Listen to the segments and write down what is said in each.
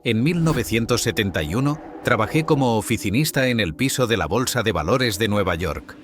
En 1971 trabajé como oficinista en el piso de la Bolsa de Valores de Nueva York.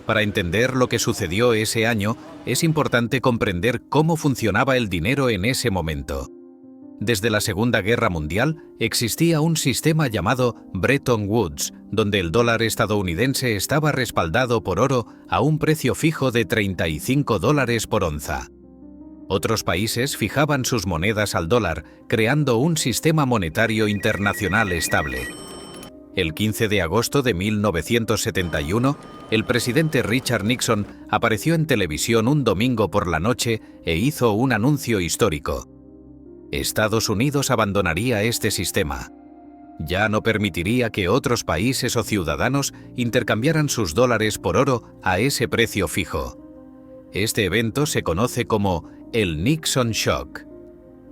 Para entender lo que sucedió ese año, es importante comprender cómo funcionaba el dinero en ese momento. Desde la Segunda Guerra Mundial existía un sistema llamado Bretton Woods, donde el dólar estadounidense estaba respaldado por oro a un precio fijo de $35 por onza. Otros países fijaban sus monedas al dólar, creando un sistema monetario internacional estable. El 15 de agosto de 1971, el presidente Richard Nixon apareció en televisión un domingo por la noche e hizo un anuncio histórico. Estados Unidos abandonaría este sistema. Ya no permitiría que otros países o ciudadanos intercambiaran sus dólares por oro a ese precio fijo. Este evento se conoce como el Nixon Shock.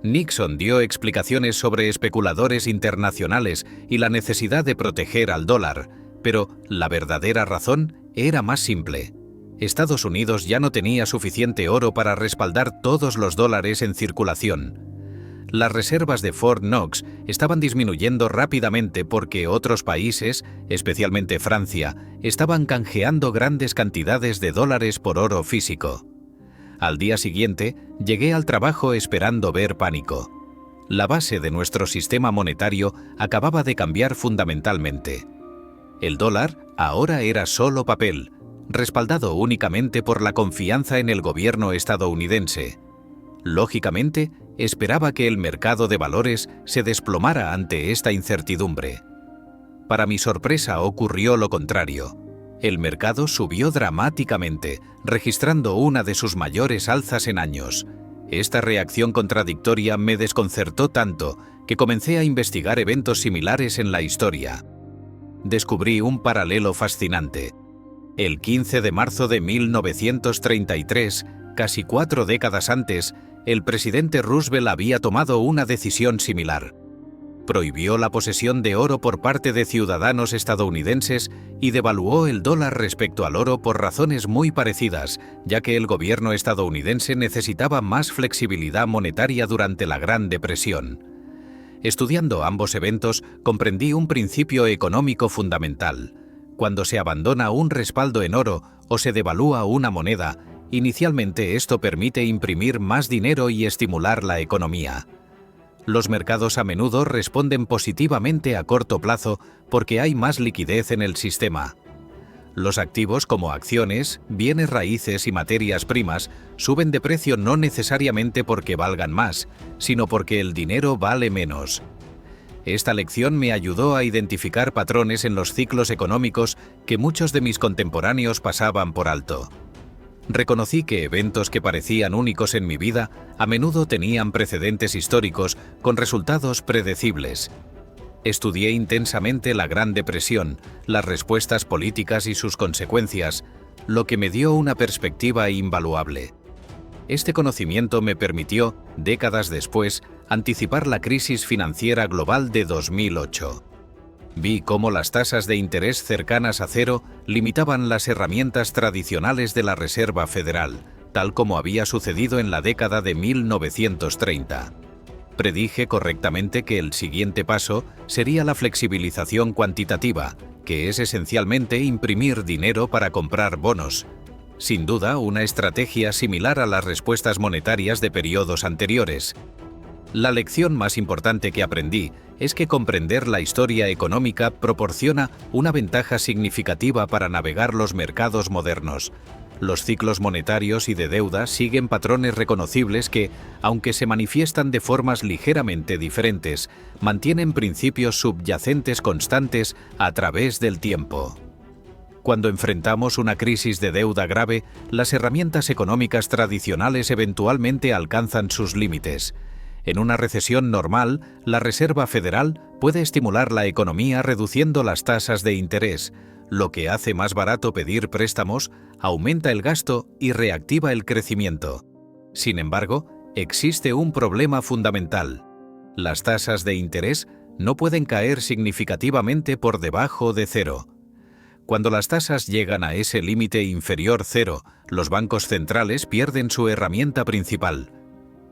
Nixon dio explicaciones sobre especuladores internacionales y la necesidad de proteger al dólar, pero la verdadera razón era más simple. Estados Unidos ya no tenía suficiente oro para respaldar todos los dólares en circulación. Las reservas de Fort Knox estaban disminuyendo rápidamente porque otros países, especialmente Francia, estaban canjeando grandes cantidades de dólares por oro físico. Al día siguiente, llegué al trabajo esperando ver pánico. La base de nuestro sistema monetario acababa de cambiar fundamentalmente. El dólar ahora era solo papel, respaldado únicamente por la confianza en el gobierno estadounidense. Lógicamente, esperaba que el mercado de valores se desplomara ante esta incertidumbre. Para mi sorpresa ocurrió lo contrario. El mercado subió dramáticamente, registrando una de sus mayores alzas en años. Esta reacción contradictoria me desconcertó tanto que comencé a investigar eventos similares en la historia. Descubrí un paralelo fascinante. El 15 de marzo de 1933, casi 4 décadas antes, el presidente Roosevelt había tomado una decisión similar. Prohibió la posesión de oro por parte de ciudadanos estadounidenses y devaluó el dólar respecto al oro por razones muy parecidas, ya que el gobierno estadounidense necesitaba más flexibilidad monetaria durante la Gran Depresión. Estudiando ambos eventos, comprendí un principio económico fundamental. Cuando se abandona un respaldo en oro o se devalúa una moneda, inicialmente esto permite imprimir más dinero y estimular la economía. Los mercados a menudo responden positivamente a corto plazo porque hay más liquidez en el sistema. Los activos como acciones, bienes raíces y materias primas suben de precio no necesariamente porque valgan más, sino porque el dinero vale menos. Esta lección me ayudó a identificar patrones en los ciclos económicos que muchos de mis contemporáneos pasaban por alto. Reconocí que eventos que parecían únicos en mi vida a menudo tenían precedentes históricos con resultados predecibles. Estudié intensamente la Gran Depresión, las respuestas políticas y sus consecuencias, lo que me dio una perspectiva invaluable. Este conocimiento me permitió, décadas después, anticipar la crisis financiera global de 2008. Vi cómo las tasas de interés cercanas a cero limitaban las herramientas tradicionales de la Reserva Federal, tal como había sucedido en la década de 1930. Predije correctamente que el siguiente paso sería la flexibilización cuantitativa, que es esencialmente imprimir dinero para comprar bonos. Sin duda, una estrategia similar a las respuestas monetarias de periodos anteriores. La lección más importante que aprendí es que comprender la historia económica proporciona una ventaja significativa para navegar los mercados modernos. Los ciclos monetarios y de deuda siguen patrones reconocibles que, aunque se manifiestan de formas ligeramente diferentes, mantienen principios subyacentes constantes a través del tiempo. Cuando enfrentamos una crisis de deuda grave, las herramientas económicas tradicionales eventualmente alcanzan sus límites. En una recesión normal, la Reserva Federal puede estimular la economía reduciendo las tasas de interés, lo que hace más barato pedir préstamos, aumenta el gasto y reactiva el crecimiento. Sin embargo, existe un problema fundamental. Las tasas de interés no pueden caer significativamente por debajo de cero. Cuando las tasas llegan a ese límite inferior cero, los bancos centrales pierden su herramienta principal.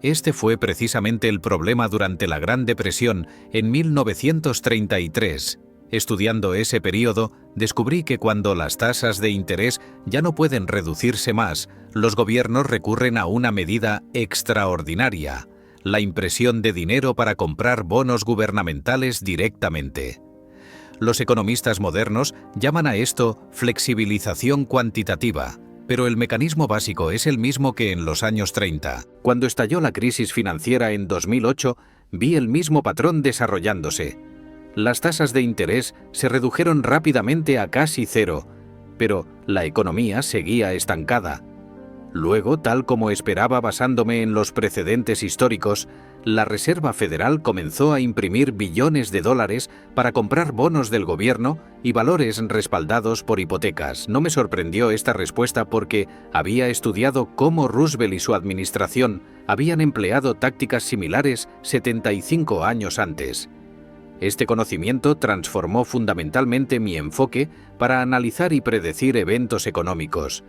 Este fue precisamente el problema durante la Gran Depresión en 1933. Estudiando ese periodo, descubrí que cuando las tasas de interés ya no pueden reducirse más, los gobiernos recurren a una medida extraordinaria: la impresión de dinero para comprar bonos gubernamentales directamente. Los economistas modernos llaman a esto flexibilización cuantitativa, pero el mecanismo básico es el mismo que en los años 30. Cuando estalló la crisis financiera en 2008, vi el mismo patrón desarrollándose. Las tasas de interés se redujeron rápidamente a casi cero, pero la economía seguía estancada. Luego, tal como esperaba basándome en los precedentes históricos, la Reserva Federal comenzó a imprimir billones de dólares para comprar bonos del gobierno y valores respaldados por hipotecas. No me sorprendió esta respuesta porque había estudiado cómo Roosevelt y su administración habían empleado tácticas similares 75 años antes. Este conocimiento transformó fundamentalmente mi enfoque para analizar y predecir eventos económicos.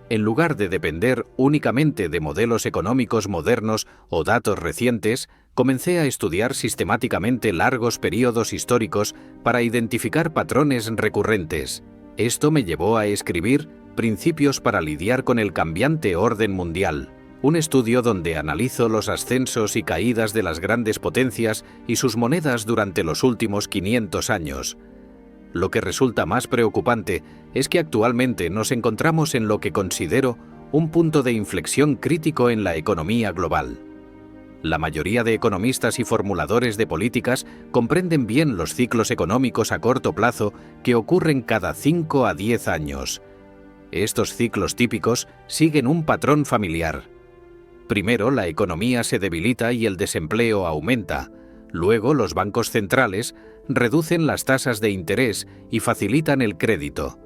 En lugar de depender únicamente de modelos económicos modernos o datos recientes, comencé a estudiar sistemáticamente largos periodos históricos para identificar patrones recurrentes. Esto me llevó a escribir Principios para lidiar con el cambiante orden mundial, un estudio donde analizo los ascensos y caídas de las grandes potencias y sus monedas durante los últimos 500 años. Lo que resulta más preocupante es que actualmente nos encontramos en lo que considero un punto de inflexión crítico en la economía global. La mayoría de economistas y formuladores de políticas comprenden bien los ciclos económicos a corto plazo que ocurren cada 5 a 10 años. Estos ciclos típicos siguen un patrón familiar. Primero, la economía se debilita y el desempleo aumenta. Luego, los bancos centrales reducen las tasas de interés y facilitan el crédito.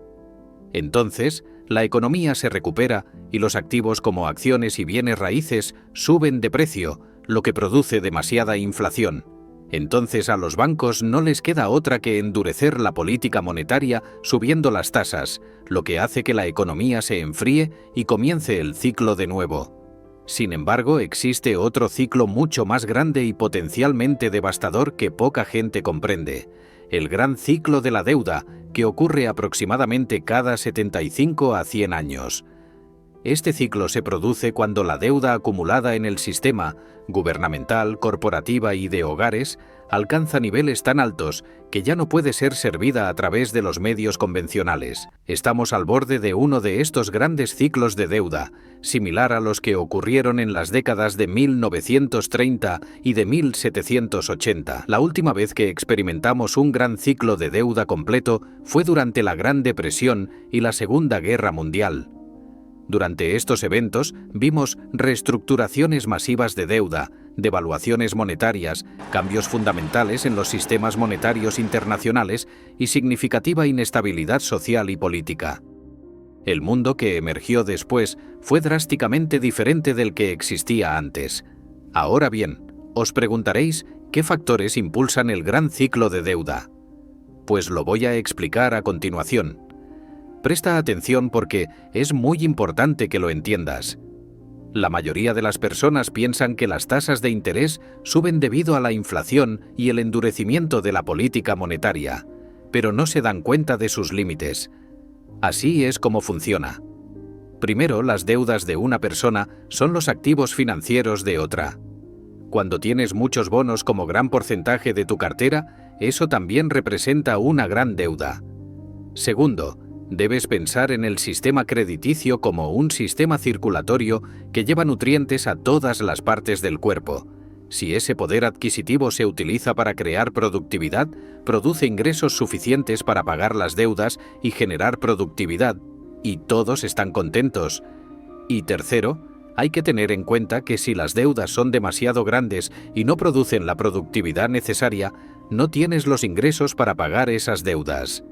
Entonces, la economía se recupera y los activos como acciones y bienes raíces suben de precio, lo que produce demasiada inflación. Entonces a los bancos no les queda otra que endurecer la política monetaria subiendo las tasas, lo que hace que la economía se enfríe y comience el ciclo de nuevo. Sin embargo, existe otro ciclo mucho más grande y potencialmente devastador que poca gente comprende: el gran ciclo de la deuda, que ocurre aproximadamente cada 75 a 100 años. Este ciclo se produce cuando la deuda acumulada en el sistema, gubernamental, corporativa y de hogares, alcanza niveles tan altos que ya no puede ser servida a través de los medios convencionales. Estamos al borde de uno de estos grandes ciclos de deuda, similar a los que ocurrieron en las décadas de 1930 y de 1780. La última vez que experimentamos un gran ciclo de deuda completo fue durante la Gran Depresión y la Segunda Guerra Mundial. Durante estos eventos vimos reestructuraciones masivas de deuda, devaluaciones monetarias, cambios fundamentales en los sistemas monetarios internacionales y significativa inestabilidad social y política. El mundo que emergió después fue drásticamente diferente del que existía antes. Ahora bien, os preguntaréis ¿qué factores impulsan el gran ciclo de deuda? Pues lo voy a explicar a continuación. Presta atención porque es muy importante que lo entiendas. La mayoría de las personas piensan que las tasas de interés suben debido a la inflación y el endurecimiento de la política monetaria, pero no se dan cuenta de sus límites. Así es como funciona. Primero, las deudas de una persona son los activos financieros de otra. Cuando tienes muchos bonos como gran porcentaje de tu cartera, eso también representa una gran deuda. Segundo, debes pensar en el sistema crediticio como un sistema circulatorio que lleva nutrientes a todas las partes del cuerpo. Si ese poder adquisitivo se utiliza para crear productividad, produce ingresos suficientes para pagar las deudas y generar productividad, y todos están contentos. Y tercero, hay que tener en cuenta que si las deudas son demasiado grandes y no producen la productividad necesaria, no tienes los ingresos para pagar esas deudas.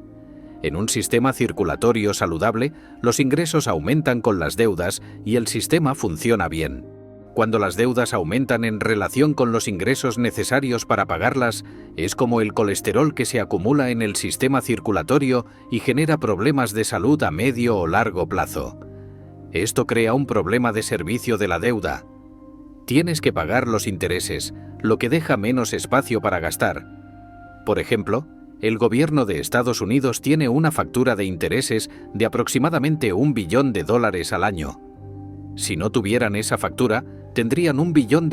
En un sistema circulatorio saludable, los ingresos aumentan con las deudas y el sistema funciona bien. Cuando las deudas aumentan en relación con los ingresos necesarios para pagarlas, es como el colesterol que se acumula en el sistema circulatorio y genera problemas de salud a medio o largo plazo. Esto crea un problema de servicio de la deuda. tienes que pagar los intereses, lo que deja menos espacio para gastar. Por ejemplo, el gobierno de Estados Unidos tiene una factura de intereses de aproximadamente $1 billón al año. Si no tuvieran esa factura, tendrían $1 billón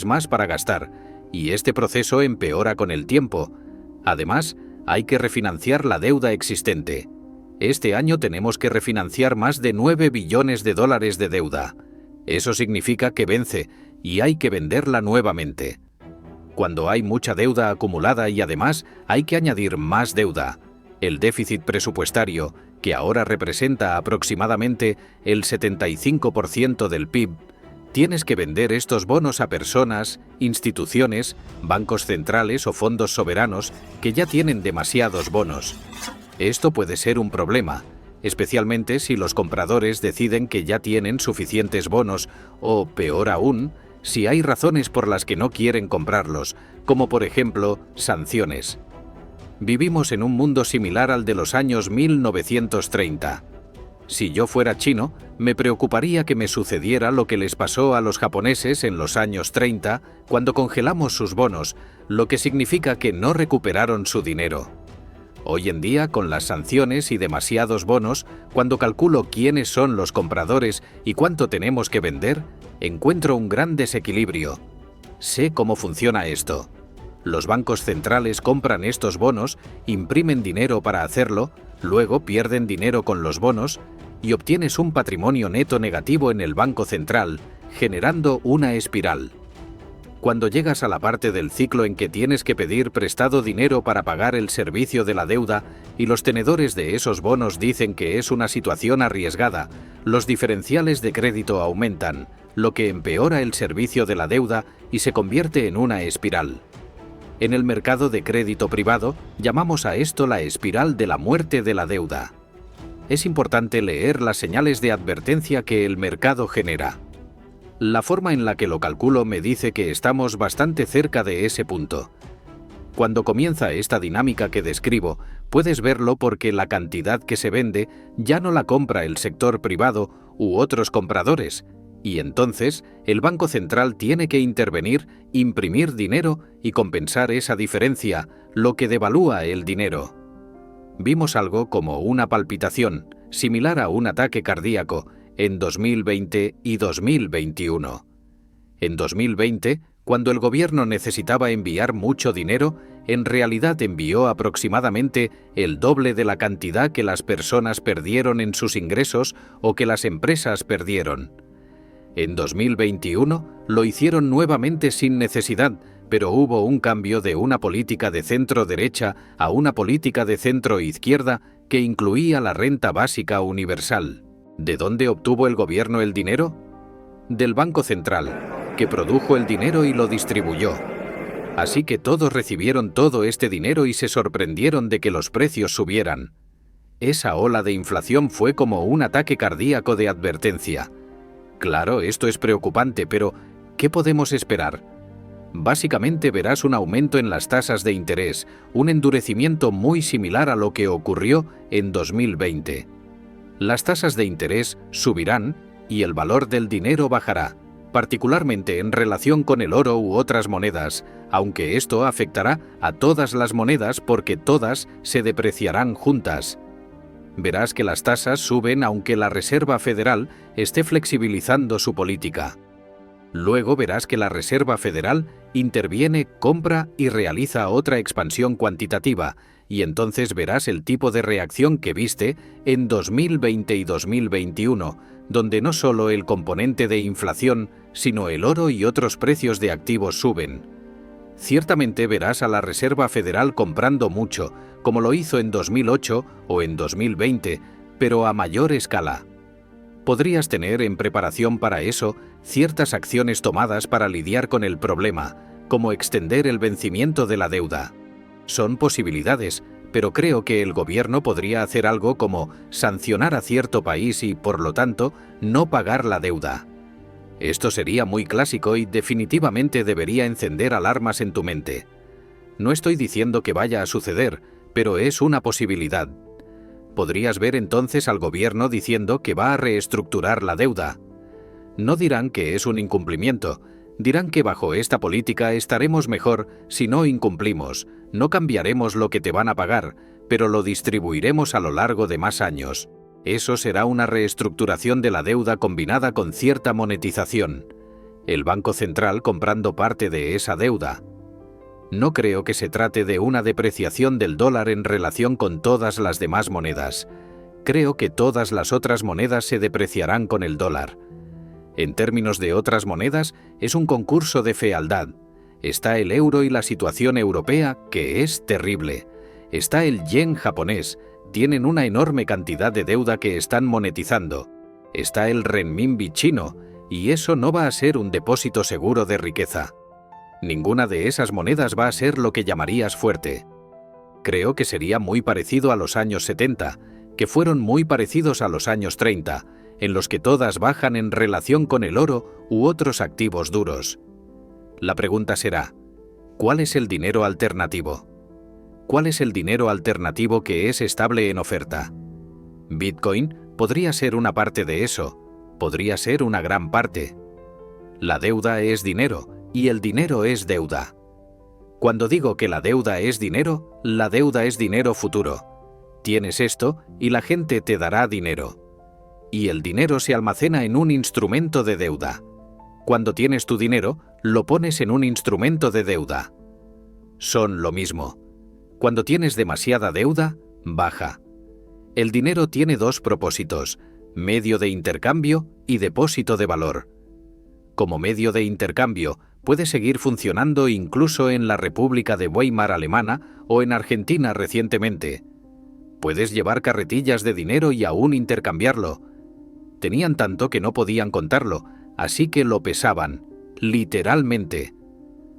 más para gastar, y este proceso empeora con el tiempo. Además, hay que refinanciar la deuda existente. Este año tenemos que refinanciar más de $9 billones de deuda. Eso significa que vence, y hay que venderla nuevamente. Cuando hay mucha deuda acumulada y además hay que añadir más deuda, el déficit presupuestario, que ahora representa aproximadamente el 75% del PIB, tienes que vender estos bonos a personas, instituciones, bancos centrales o fondos soberanos que ya tienen demasiados bonos. Esto puede ser un problema, especialmente si los compradores deciden que ya tienen suficientes bonos o, peor aún, si hay razones por las que no quieren comprarlos, como por ejemplo, sanciones. Vivimos en un mundo similar al de los años 1930. Si yo fuera chino, me preocuparía que me sucediera lo que les pasó a los japoneses en los años 30, cuando congelamos sus bonos, lo que significa que no recuperaron su dinero. Hoy en día, con las sanciones y demasiados bonos, cuando calculo quiénes son los compradores y cuánto tenemos que vender, encuentro un gran desequilibrio. Sé cómo funciona esto. Los bancos centrales compran estos bonos, imprimen dinero para hacerlo, luego pierden dinero con los bonos y obtienes un patrimonio neto negativo en el Banco Central, generando una espiral. Cuando llegas a la parte del ciclo en que tienes que pedir prestado dinero para pagar el servicio de la deuda y los tenedores de esos bonos dicen que es una situación arriesgada, los diferenciales de crédito aumentan, lo que empeora el servicio de la deuda y se convierte en una espiral. En el mercado de crédito privado, llamamos a esto la espiral de la muerte de la deuda. Es importante leer las señales de advertencia que el mercado genera. La forma en la que lo calculo me dice que estamos bastante cerca de ese punto. Cuando comienza esta dinámica que describo, puedes verlo porque la cantidad que se vende ya no la compra el sector privado u otros compradores, y entonces el Banco Central tiene que intervenir, imprimir dinero y compensar esa diferencia, lo que devalúa el dinero. Vimos algo como una palpitación, similar a un ataque cardíaco, en 2020 y 2021. En 2020, cuando el gobierno necesitaba enviar mucho dinero, en realidad envió aproximadamente el doble de la cantidad que las personas perdieron en sus ingresos o que las empresas perdieron. En 2021 lo hicieron nuevamente sin necesidad, pero hubo un cambio de una política de centro-derecha a una política de centro-izquierda que incluía la renta básica universal. ¿De dónde obtuvo el gobierno el dinero? Del Banco Central, que produjo el dinero y lo distribuyó. Así que todos recibieron todo este dinero y se sorprendieron de que los precios subieran. Esa ola de inflación fue como un ataque cardíaco de advertencia. Claro, esto es preocupante, pero ¿qué podemos esperar? Básicamente verás un aumento en las tasas de interés, un endurecimiento muy similar a lo que ocurrió en 2020. Las tasas de interés subirán y el valor del dinero bajará, particularmente en relación con el oro u otras monedas, aunque esto afectará a todas las monedas porque todas se depreciarán juntas. Verás que las tasas suben aunque la Reserva Federal esté flexibilizando su política. Luego verás que la Reserva Federal interviene, compra y realiza otra expansión cuantitativa, y entonces verás el tipo de reacción que viste en 2020 y 2021, donde no solo el componente de inflación, sino el oro y otros precios de activos suben. Ciertamente verás a la Reserva Federal comprando mucho, como lo hizo en 2008 o en 2020, pero a mayor escala. Podrías tener en preparación para eso ciertas acciones tomadas para lidiar con el problema, como extender el vencimiento de la deuda. Son posibilidades, pero creo que el gobierno podría hacer algo como sancionar a cierto país y, por lo tanto, no pagar la deuda. Esto sería muy clásico y definitivamente debería encender alarmas en tu mente. No estoy diciendo que vaya a suceder, pero es una posibilidad. Podrías ver entonces al gobierno diciendo que va a reestructurar la deuda. No dirán que es un incumplimiento, Dirán que bajo esta política estaremos mejor si no incumplimos, no cambiaremos lo que te van a pagar, pero lo distribuiremos a lo largo de más años. Eso será una reestructuración de la deuda combinada con cierta monetización. El Banco Central comprando parte de esa deuda. No creo que se trate de una depreciación del dólar en relación con todas las demás monedas. Creo que todas las otras monedas se depreciarán con el dólar. En términos de otras monedas, es un concurso de fealdad. Está el euro y la situación europea, que es terrible. Está el yen japonés, tienen una enorme cantidad de deuda que están monetizando. Está el renminbi chino, y eso no va a ser un depósito seguro de riqueza. Ninguna de esas monedas va a ser lo que llamarías fuerte. Creo que sería muy parecido a los años 70, que fueron muy parecidos a los años 30, en los que todas bajan en relación con el oro u otros activos duros. La pregunta será, ¿cuál es el dinero alternativo? ¿Cuál es el dinero alternativo que es estable en oferta? Bitcoin podría ser una parte de eso, podría ser una gran parte. La deuda es dinero y el dinero es deuda. Cuando digo que la deuda es dinero futuro. Tienes esto y la gente te dará dinero. Y el dinero se almacena en un instrumento de deuda. Cuando tienes tu dinero, lo pones en un instrumento de deuda. Son lo mismo. Cuando tienes demasiada deuda, baja. El dinero tiene dos propósitos, medio de intercambio y depósito de valor. Como medio de intercambio, puede seguir funcionando incluso en la República de Weimar alemana o en Argentina recientemente. Puedes llevar carretillas de dinero y aún intercambiarlo. Tenían tanto que no podían contarlo, así que lo pesaban, literalmente.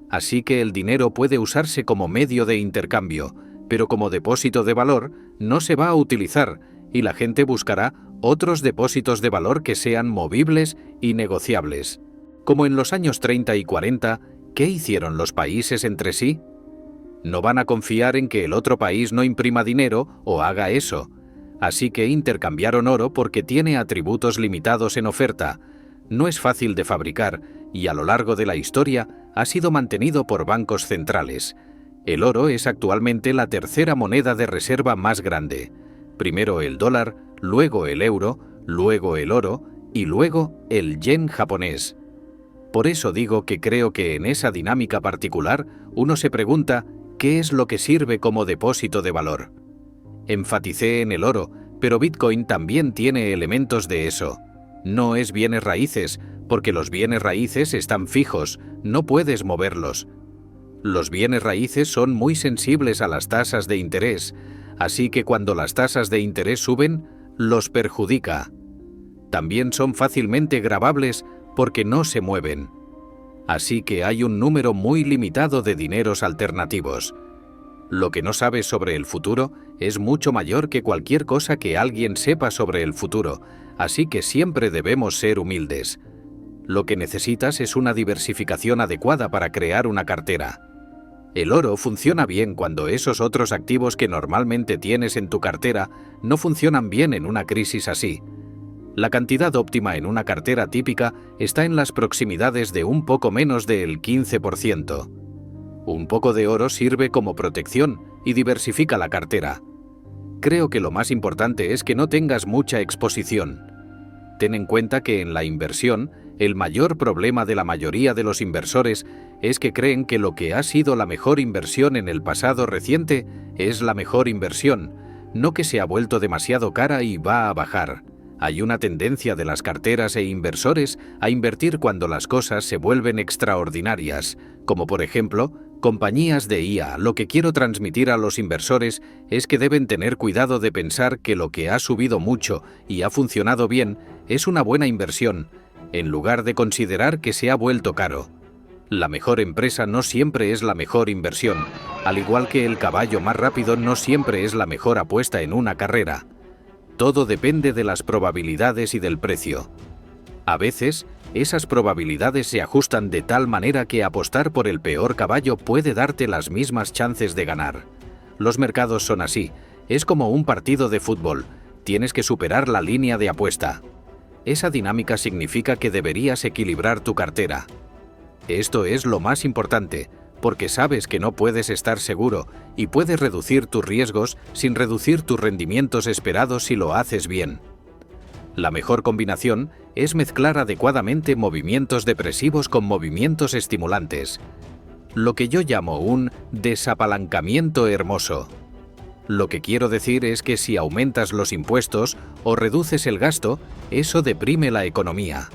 Así que el dinero puede usarse como medio de intercambio, pero como depósito de valor no se va a utilizar y la gente buscará otros depósitos de valor que sean movibles y negociables. Como en los años 30 y 40, ¿qué hicieron los países entre sí? No van a confiar en que el otro país no imprima dinero o haga eso. Así que intercambiaron oro porque tiene atributos limitados en oferta. No es fácil de fabricar y a lo largo de la historia ha sido mantenido por bancos centrales. El oro es actualmente la tercera moneda de reserva más grande. Primero el dólar, luego el euro, luego el oro y luego el yen japonés. Por eso digo que creo que en esa dinámica particular uno se pregunta ¿qué es lo que sirve como depósito de valor? Enfaticé en el oro, pero Bitcoin también tiene elementos de eso. No es bienes raíces, porque los bienes raíces están fijos, no puedes moverlos. Los bienes raíces son muy sensibles a las tasas de interés, así que cuando las tasas de interés suben, los perjudica. También son fácilmente gravables porque no se mueven. Así que hay un número muy limitado de dineros alternativos. Lo que no sabes sobre el futuro es mucho mayor que cualquier cosa que alguien sepa sobre el futuro, así que siempre debemos ser humildes. Lo que necesitas es una diversificación adecuada para crear una cartera. El oro funciona bien cuando esos otros activos que normalmente tienes en tu cartera no funcionan bien en una crisis así. La cantidad óptima en una cartera típica está en las proximidades de un poco menos del 15%. Un poco de oro sirve como protección y diversifica la cartera. Creo que lo más importante es que no tengas mucha exposición. Ten en cuenta que en la inversión, el mayor problema de la mayoría de los inversores es que creen que lo que ha sido la mejor inversión en el pasado reciente es la mejor inversión, no que se ha vuelto demasiado cara y va a bajar. Hay una tendencia de las carteras e inversores a invertir cuando las cosas se vuelven extraordinarias, como por ejemplo, compañías de IA. Lo que quiero transmitir a los inversores es que deben tener cuidado de pensar que lo que ha subido mucho y ha funcionado bien es una buena inversión, en lugar de considerar que se ha vuelto caro. La mejor empresa no siempre es la mejor inversión, al igual que el caballo más rápido no siempre es la mejor apuesta en una carrera. Todo depende de las probabilidades y del precio. A veces, esas probabilidades se ajustan de tal manera que apostar por el peor caballo puede darte las mismas chances de ganar. Los mercados son así, es como un partido de fútbol, tienes que superar la línea de apuesta. Esa dinámica significa que deberías equilibrar tu cartera. Esto es lo más importante, porque sabes que no puedes estar seguro y puedes reducir tus riesgos sin reducir tus rendimientos esperados si lo haces bien. La mejor combinación es mezclar adecuadamente movimientos depresivos con movimientos estimulantes, lo que yo llamo un desapalancamiento hermoso. Lo que quiero decir es que si aumentas los impuestos o reduces el gasto, eso deprime la economía.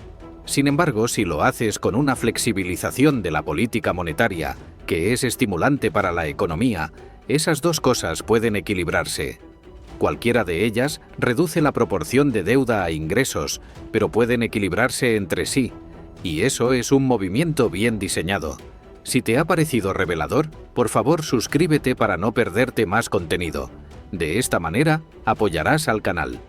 Sin embargo, si lo haces con una flexibilización de la política monetaria, que es estimulante para la economía, esas dos cosas pueden equilibrarse. Cualquiera de ellas reduce la proporción de deuda a ingresos, pero pueden equilibrarse entre sí, y eso es un movimiento bien diseñado. Si te ha parecido revelador, por favor suscríbete para no perderte más contenido. De esta manera, apoyarás al canal.